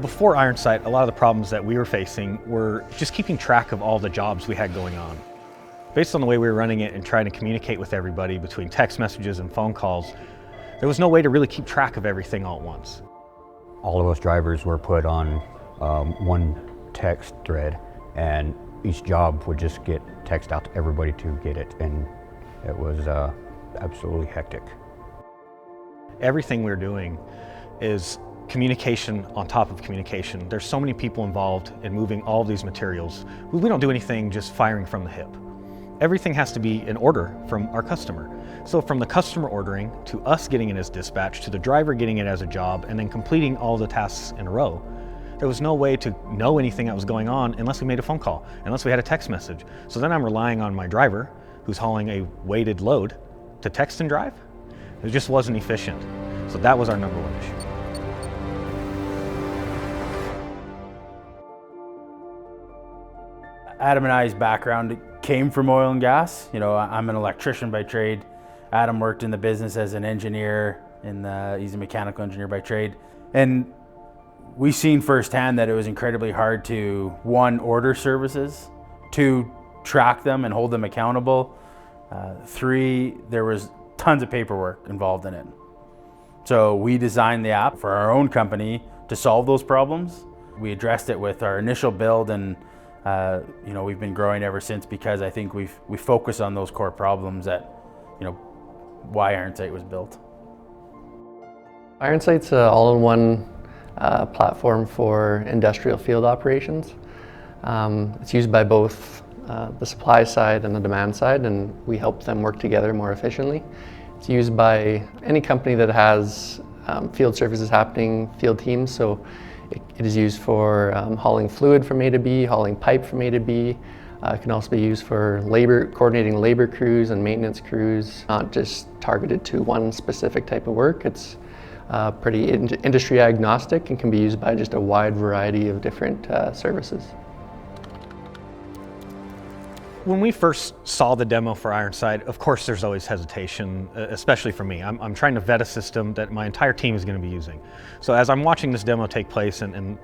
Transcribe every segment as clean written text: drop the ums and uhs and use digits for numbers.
Before IronSight, a lot of the problems that we were facing were just keeping track of all the jobs we had going on. Based on the way we were running it and trying to communicate with everybody between text messages and phone calls, there was no way to really keep track of everything all at once. All of us drivers were put on one text thread, and each job would just get text out to everybody to get it, and it was absolutely hectic. Everything we're doing is communication on top of communication. There's so many people involved in moving all of these materials. We don't do anything just firing from the hip. Everything has to be in order from our customer. So from the customer ordering, to us getting it as dispatch, to the driver getting it as a job, and then completing all the tasks in a row, there was no way to know anything that was going on unless we made a phone call, unless we had a text message. So then I'm relying on my driver, who's hauling a weighted load, to text and drive. It just wasn't efficient. So that was our number one issue. Adam and I's background came from oil and gas. You know, I'm an electrician by trade. Adam worked in the business as an engineer, he's a mechanical engineer by trade. And we've seen firsthand that it was incredibly hard to, one, order services, two, track them and hold them accountable, three, there was tons of paperwork involved in it. So we designed the app for our own company to solve those problems. We addressed it with our initial build, and you know, we've been growing ever since because I think we focus on those core problems that, you know, why IronSight was built. IronSight's an all-in-one platform for industrial field operations. It's used by both the supply side and the demand side, and we help them work together more efficiently. It's used by any company that has field services happening, field teams. So it is used for hauling fluid from A to B, hauling pipe from A to B. It can also be used for coordinating labor crews and maintenance crews, not just targeted to one specific type of work. It's pretty industry agnostic and can be used by just a wide variety of different services. When we first saw the demo for IronSight, of course there's always hesitation, especially for me. I'm trying to vet a system that my entire team is going to be using. So as I'm watching this demo take place and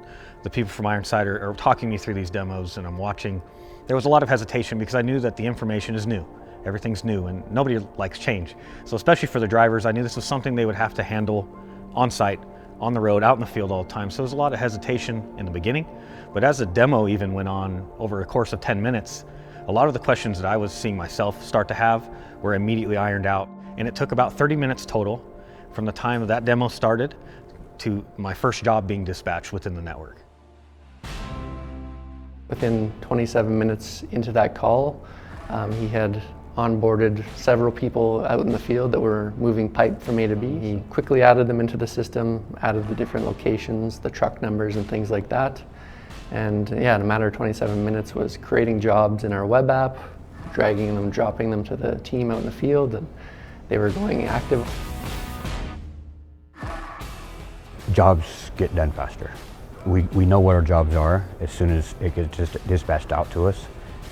the people from IronSight are talking me through these demos and I'm watching, there was a lot of hesitation because I knew that the information is new. Everything's new and nobody likes change. So especially for the drivers, I knew this was something they would have to handle on site, on the road, out in the field all the time. So there was a lot of hesitation in the beginning, but as the demo even went on over a course of 10 minutes, a lot of the questions that I was seeing myself start to have were immediately ironed out. And it took about 30 minutes total from the time that demo started to my first job being dispatched within the network. Within 27 minutes into that call, he had onboarded several people out in the field that were moving pipe from A to B. He quickly added them into the system, added the different locations, the truck numbers and things like that. And yeah, in a matter of 27 minutes was creating jobs in our web app, dragging them, dropping them to the team out in the field, and they were going active. Jobs get done faster. We know what our jobs are as soon as it gets dispatched out to us,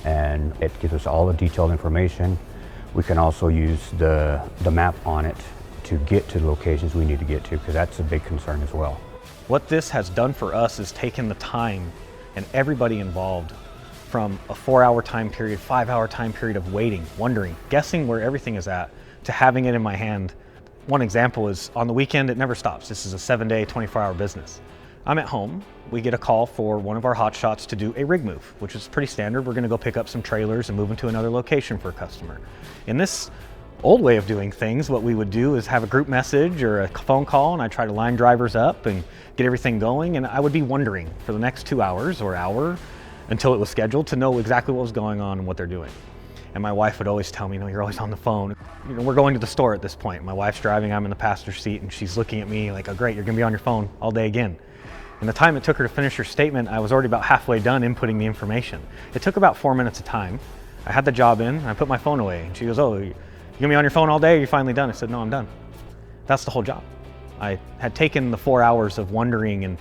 and it gives us all the detailed information. We can also use the map on it to get to the locations we need to get to, because that's a big concern as well. What this has done for us is taken the time and everybody involved from a 4-hour time period, 5-hour time period of waiting, wondering, guessing where everything is at, to having it in my hand. One example is on the weekend, it never stops. This is a 7-day, 24-hour business. I'm at home, we get a call for one of our hotshots to do a rig move, which is pretty standard. We're gonna go pick up some trailers and move them to another location for a customer. In this old way of doing things, what we would do is have a group message or a phone call, and I'd try to line drivers up and get everything going, and I would be wondering for the next 2 hours or hour until it was scheduled to know exactly what was going on and what they're doing. And my wife would always tell me, "No, you're always on the phone." You know, we're going to the store at this point. My wife's driving, I'm in the passenger seat, and she's looking at me like, "Oh great, you're gonna be on your phone all day again." And the time it took her to finish her statement, I was already about halfway done inputting the information. It took about 4 minutes of time. I had the job in, and I put my phone away, and she goes, "Oh, you gonna be on your phone all day, or are you finally done?" I said, "No, I'm done." That's the whole job. I had taken the 4 hours of wondering and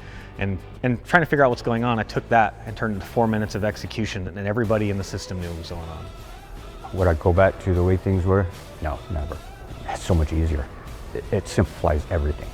trying to figure out what's going on. I took that and turned it into 4 minutes of execution, and everybody in the system knew what was going on. Would I go back to the way things were? No, never. It's so much easier. It simplifies everything.